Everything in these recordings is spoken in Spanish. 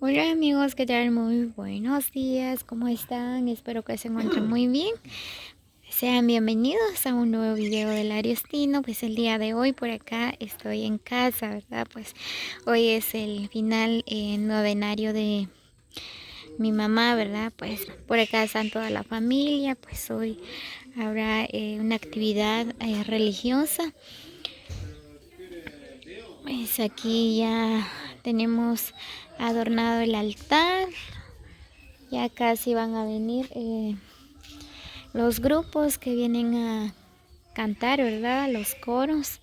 Hola amigos, ¿qué tal? Muy buenos días, ¿cómo están? Espero que se encuentren muy bien. Sean bienvenidos a un nuevo video del Ariostino. Pues el día de hoy por acá estoy en casa, ¿verdad? Pues hoy es el final novenario de mi mamá, ¿verdad? Pues por acá están toda la familia, pues hoy habrá una actividad religiosa. Pues aquí ya tenemos adornado el altar. Ya casi van a venir los grupos que vienen a cantar, ¿verdad? Los coros.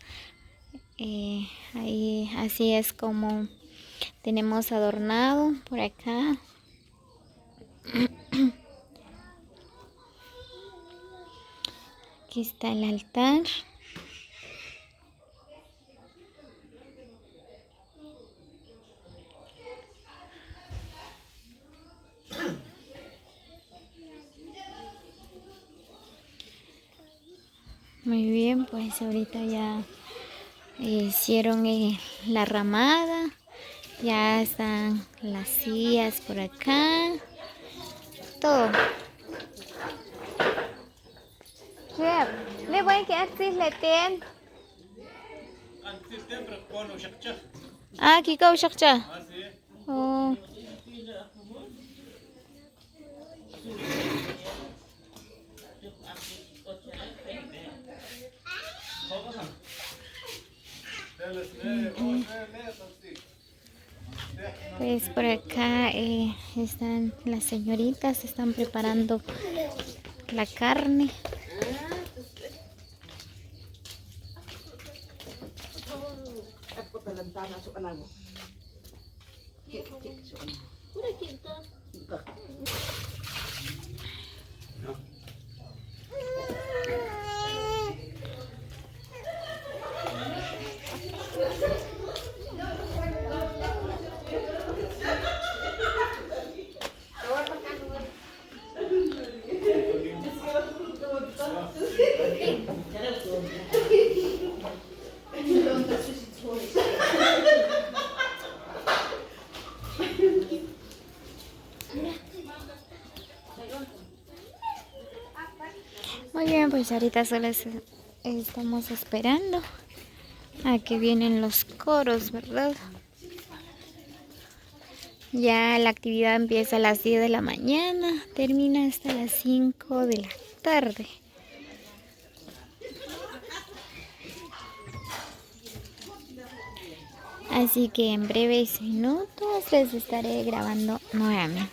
Ahí así es como tenemos adornado por acá. Aquí está el altar. Muy bien, pues ahorita ya hicieron la ramada. Ya están las sillas por acá. Todo. Le voy a quedar le ten. Aquí kau shakcha. Oh. Pues por acá están las señoritas, están preparando la carne. Muy bien, pues ahorita solo estamos esperando a que vienen los coros, ¿verdad? Ya la actividad empieza a las 10 de la mañana, termina hasta las 5 de la tarde. Así que en breves minutos les estaré grabando nuevamente.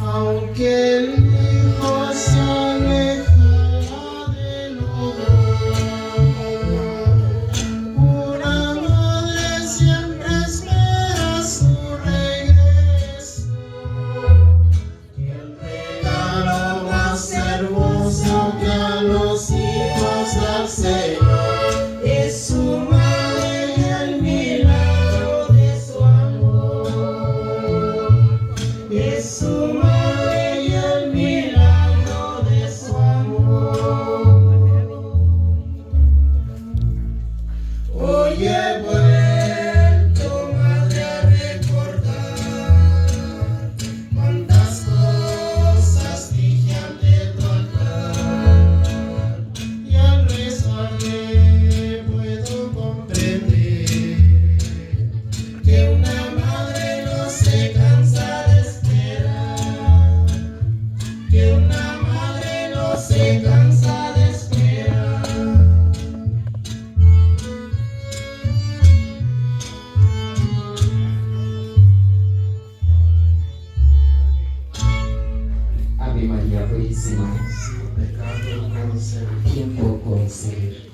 Aunque el hijo se aleja del hogar, una madre siempre espera su regreso. Y el regalo más hermoso que a los hijos da el Señor es su madre y el milagro de su amor. Es su madre y el milagro de su amor. Hoy he vuelto, madre, a recordar cuántas cosas dije ante tu altar, y al rezarme puedo comprender que una madre no se cansa de esperar, que una madre no se cansa de esperar. Ave María Purísima. pecado, cáncer, tiempo, concebir.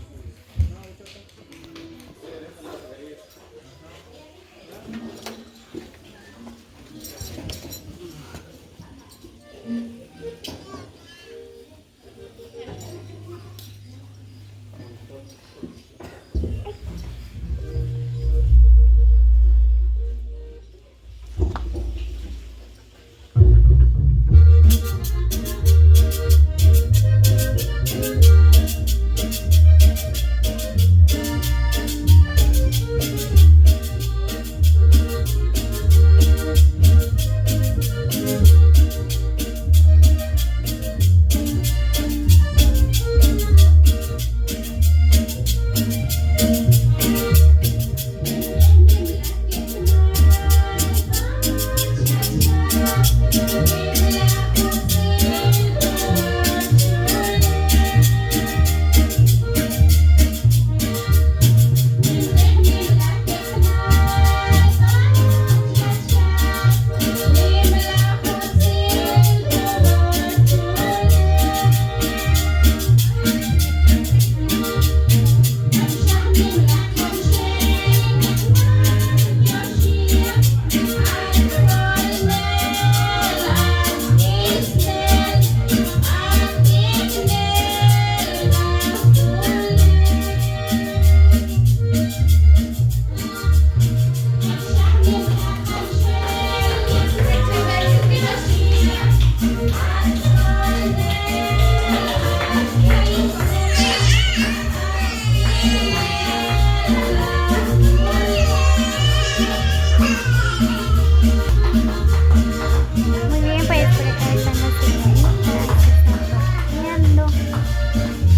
Muy bien, pues por acá están las señoritas que están torteando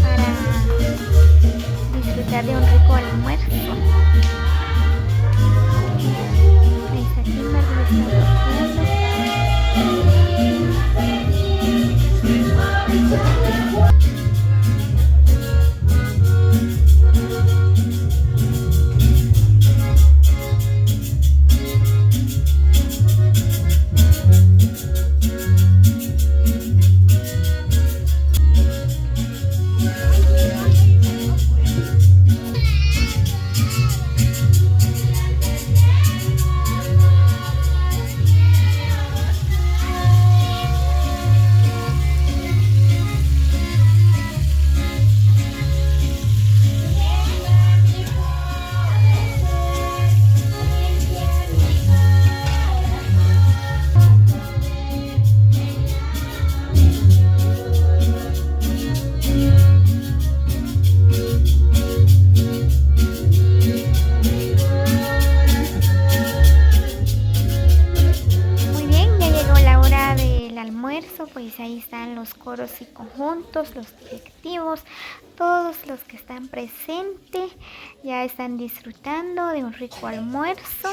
para disfrutar de un rico almuerzo. Ahí está Kimberly, está torteando. Pues ahí están los coros y conjuntos, los directivos, todos los que están presentes ya están disfrutando de un rico almuerzo.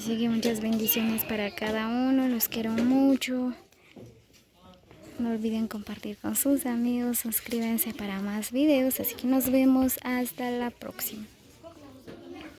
Así que muchas bendiciones para cada uno, los quiero mucho. No olviden compartir con sus amigos, suscríbanse para más videos, así que nos vemos hasta la próxima.